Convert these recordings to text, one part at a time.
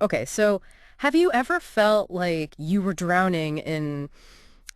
Okay, so have you ever felt like you were drowning in,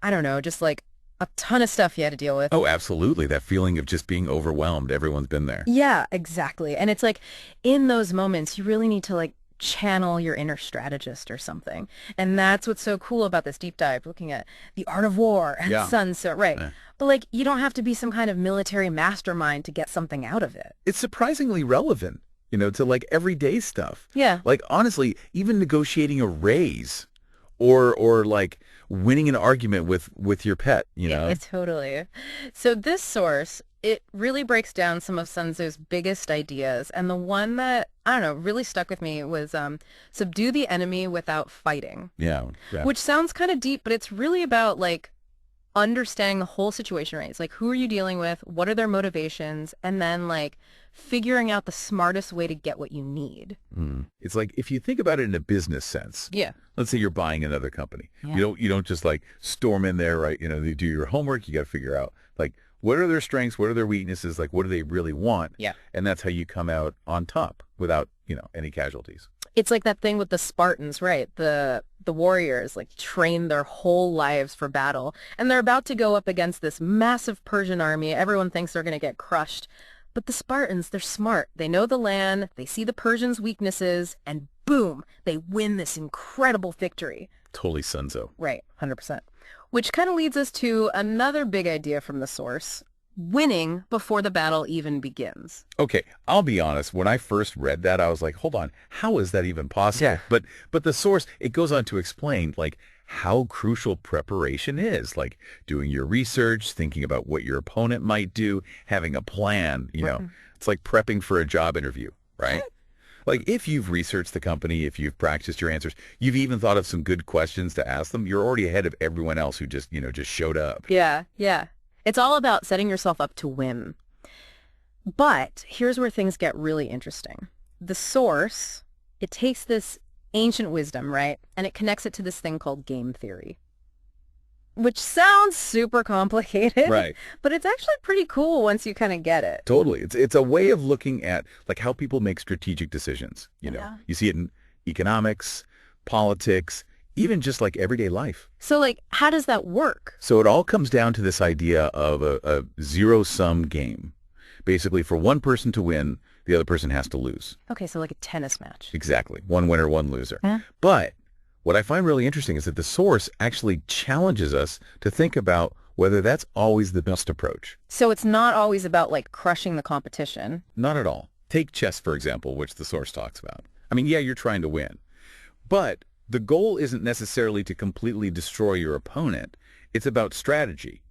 I don't know, just like a ton of stuff you had to deal with? Oh, absolutely. That feeling of just being overwhelmed. Everyone's been there. Yeah, exactly. And it's like in those moments, you really need to like channel your inner strategist or something. And that's what's so cool about this deep dive, looking at the art of war and Yeah. Sun Tzu, right? Eh. But like, you don't have to be some kind of military mastermind to get something out of it. It's surprisingly relevant, to like everyday stuff. Yeah. Like honestly, even negotiating a raise or like winning an argument with your pet. Yeah, totally. So this source, it really breaks down some of Sun Tzu's biggest ideas. And the one that, I don't know, really stuck with me was subdue the enemy without fighting, Yeah. Yeah. which sounds kind of deep, but it's really about like understanding the whole situation, right? It's like, who are you dealing with? What are their motivations? And then like figuring out the smartest way to get what you need. It's like if you think about it in a business sense, Yeah. let's say you're buying another company. Yeah. You don't just like storm in there, right? You do your homework. You got to figure out like what are their strengths, what are their weaknesses, like what do they really want, Yeah. and that's how you come out on top without any casualties. It's like that thing with the Spartans, right? The warriors like train their whole lives for battle, and they're about to go up against this massive Persian army. Everyone thinks they're going to get crushed. But the Spartans, they're smart. They know the land, they see the Persians' weaknesses, and boom, they win this incredible victory. Totally Sun Tzu. Right, 100%. Which kind of leads us to another big idea from the source, winning before the battle even begins. Okay, I'll be honest. When I first read that, I was like, hold on, how is that even possible? Yeah. But the source, it goes on to explain like how crucial preparation is, like doing your research, thinking about what your opponent might do, having a plan. Right. It's like prepping for a job interview, right? Like if you've researched the company, if you've practiced your answers, you've even thought of some good questions to ask them, you're already ahead of everyone else who just showed up. Yeah, yeah. It's all about setting yourself up to win. But here's where things get really interesting. The source, it takes this ancient wisdom, right? And it connects it to this thing called game theory, which sounds super complicated, Right. but it's actually pretty cool once you kind of get it. Totally. It's a way of looking at like how people make strategic decisions. Yeah. You see it in economics, politics, even just like everyday life. So like, how does that work? So it all comes down to this idea of a zero-sum game. Basically, for one person to win, the other person has to lose. Okay, so like a tennis match. Exactly. One winner, one loser. Huh? But what I find really interesting is that the source actually challenges us to think about whether that's always the best approach. So it's not always about like crushing the competition. Not at all. Take chess, for example, which the source talks about. I mean, yeah, you're trying to win. But the goal isn't necessarily to completely destroy your opponent. It's about strategy,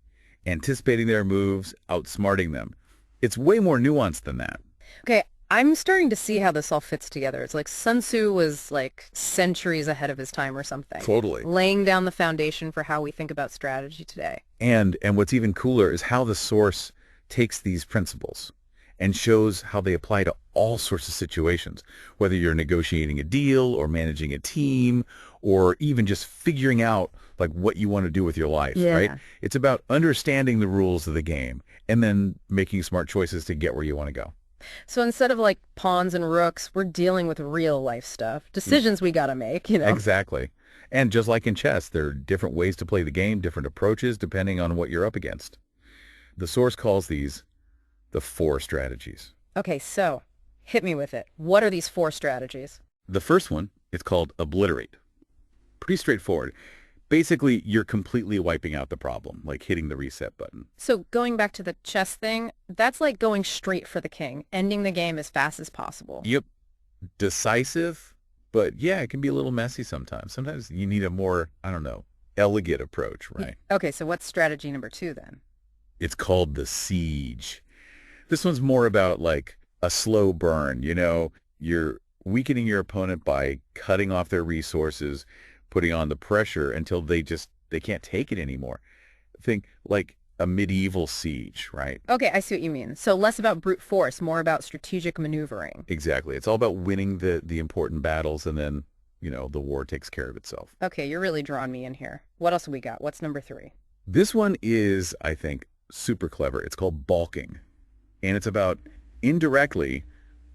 anticipating their moves, outsmarting them. It's way more nuanced than that. Okay, I'm starting to see how this all fits together. It's like Sun Tzu was like centuries ahead of his time or something, Totally. laying down the foundation for how we think about strategy today. And what's even cooler is how the source takes these principles and shows how they apply to all sorts of situations, whether you're negotiating a deal or managing a team or even just figuring out like what you want to do with your life, Yeah. right? It's about understanding the rules of the game and then making smart choices to get where you want to go. So instead of like pawns and rooks, we're dealing with real life stuff, decisions we got to make. Exactly. And just like in chess, there are different ways to play the game, different approaches depending on what you're up against. The source calls these the four strategies. Okay, so hit me with it. What are these four strategies? The first one is called obliterate. Pretty straightforward. Basically, you're completely wiping out the problem, like hitting the reset button. So going back to the chess thing, that's like going straight for the king, ending the game as fast as possible. Yep. Decisive, but yeah, it can be a little messy sometimes. Sometimes you need a more, I don't know, elegant approach, right? Okay, so what's strategy number two then? It's called the siege. This one's more about like a slow burn, you're weakening your opponent by cutting off their resources, putting on the pressure until they can't take it anymore. Think like a medieval siege, right? Okay, I see what you mean. So less about brute force, more about strategic maneuvering. Exactly. It's all about winning the important battles and then, the war takes care of itself. Okay, you're really drawing me in here. What else have we got? What's number three? This one is, I think, super clever. It's called balking. And it's about indirectly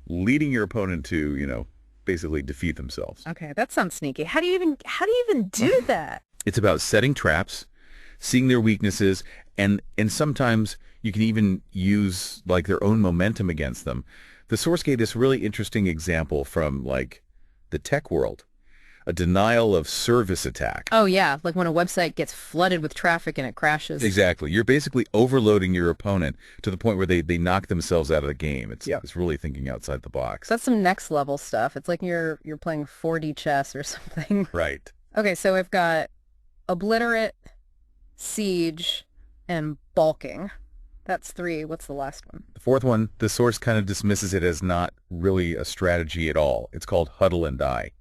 leading your opponent to, basically defeat themselves. Okay, that sounds sneaky. How do you even do that? It's about setting traps, seeing their weaknesses, and sometimes you can even use like their own momentum against them. The source gave this really interesting example from like the tech world, a denial of service attack. Oh yeah, like when a website gets flooded with traffic and it crashes. Exactly. You're basically overloading your opponent to the point where they knock themselves out of the game. It's really thinking outside the box. That's some next level stuff. It's like you're playing 4D chess or something. Right. Okay, so we've got obliterate, siege, and balking. That's 3. What's the last one? The fourth one, the source kind of dismisses it as not really a strategy at all. It's called huddle and die.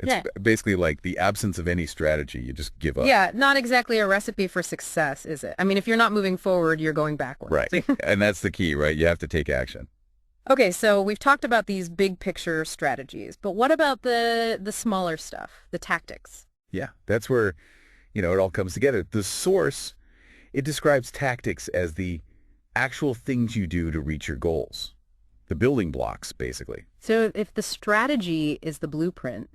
It's basically like the absence of any strategy. You just give up. Yeah, not exactly a recipe for success, is it? I mean, if you're not moving forward, you're going backwards. Right. And that's the key, right? You have to take action. Okay, so we've talked about these big picture strategies, but what about the smaller stuff, the tactics? Yeah, that's where, it all comes together. The source, it describes tactics as the actual things you do to reach your goals. The building blocks, basically. So if the strategy is the blueprint,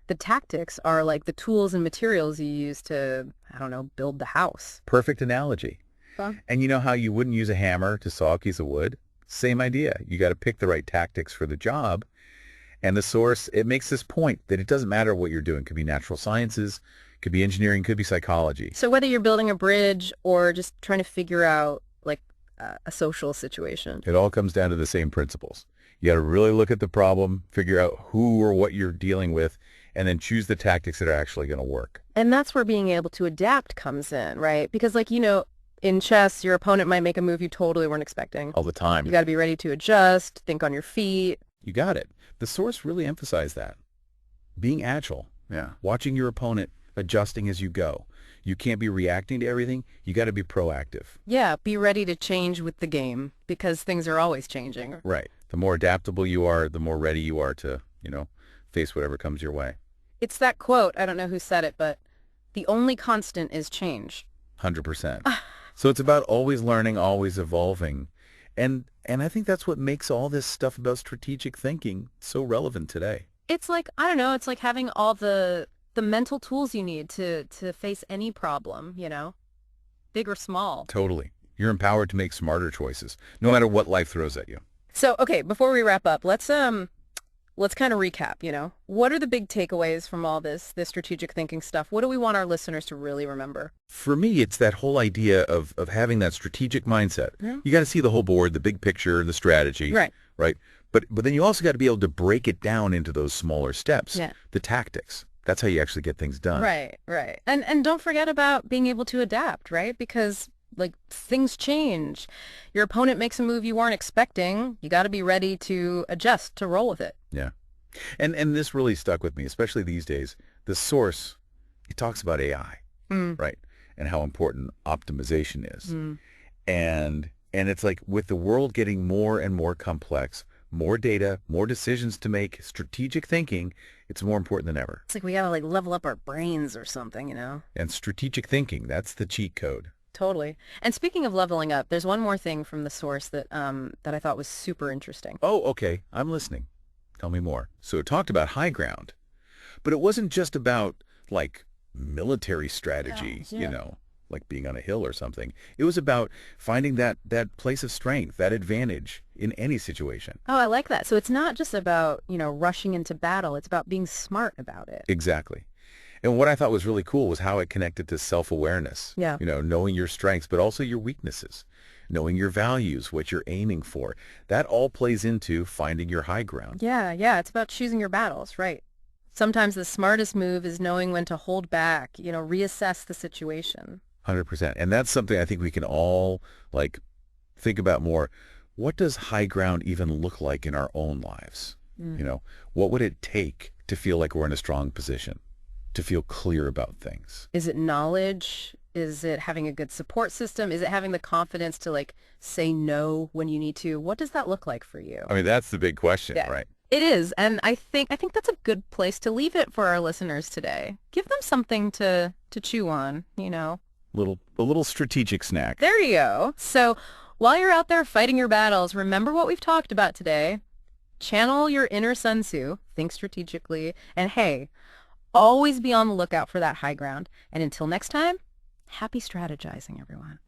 the tactics are like the tools and materials you use to, I don't know, build the house. Perfect analogy. Huh? And you know how you wouldn't use a hammer to saw a piece of wood? Same idea. You got to pick the right tactics for the job. And the source, it makes this point that it doesn't matter what you're doing. It could be natural sciences, could be engineering, could be psychology. So whether you're building a bridge or just trying to figure out like a social situation. It all comes down to the same principles. You got to really look at the problem, figure out who or what you're dealing with, and then choose the tactics that are actually going to work. And that's where being able to adapt comes in, right? Because like, in chess, your opponent might make a move you totally weren't expecting. All the time. You got to be ready to adjust, think on your feet. You got it. The source really emphasized that. Being agile. Yeah. Watching your opponent, adjusting as you go. You can't be reacting to everything. You got to be proactive. Yeah, be ready to change with the game because things are always changing. Right. The more adaptable you are, the more ready you are to, face whatever comes your way. It's that quote, I don't know who said it, but the only constant is change. 100%. So it's about always learning, always evolving. And I think that's what makes all this stuff about strategic thinking so relevant today. It's like, I don't know, it's like having all the mental tools you need to face any problem, big or small. Totally. You're empowered to make smarter choices, no matter what life throws at you. So, okay, before we wrap up, let's kind of recap, What are the big takeaways from all this strategic thinking stuff? What do we want our listeners to really remember? For me, it's that whole idea of having that strategic mindset. Yeah. You got to see the whole board, the big picture, the strategy. Right. Right. But then you also got to be able to break it down into those smaller steps. Yeah. The tactics. That's how you actually get things done. Right, right. And don't forget about being able to adapt, right? Because like things change. Your opponent makes a move you weren't expecting. You got to be ready to adjust, to roll with it. Yeah. And this really stuck with me, especially these days. The source, it talks about AI, right? And how important optimization is. And it's like with the world getting more and more complex, more data, more decisions to make, strategic thinking, it's more important than ever. It's like we got to like level up our brains or something, And strategic thinking, that's the cheat code. Totally. And speaking of leveling up, there's one more thing from the source that I thought was super interesting. Oh, okay. I'm listening. Tell me more. So it talked about high ground, but it wasn't just about like military strategy, like being on a hill or something. It was about finding that place of strength, that advantage in any situation. Oh, I like that. So it's not just about, rushing into battle. It's about being smart about it. Exactly. And what I thought was really cool was how it connected to self-awareness. Yeah. Knowing your strengths, but also your weaknesses, knowing your values, what you're aiming for. That all plays into finding your high ground. Yeah, yeah. It's about choosing your battles, right? Sometimes the smartest move is knowing when to hold back, reassess the situation. 100%. And that's something I think we can all think about more. What does high ground even look like in our own lives? What would it take to feel like we're in a strong position, to feel clear about things? Is it knowledge? Is it having a good support system? Is it having the confidence to say no when you need to? What does that look like for you? I mean, that's the big question, Yeah. right? It is, and I think that's a good place to leave it for our listeners today. Give them something to chew on, A little strategic snack. There you go. So while you're out there fighting your battles, remember what we've talked about today. Channel your inner Sun Tzu, think strategically, and hey, always be on the lookout for that high ground. And until next time, happy strategizing, everyone.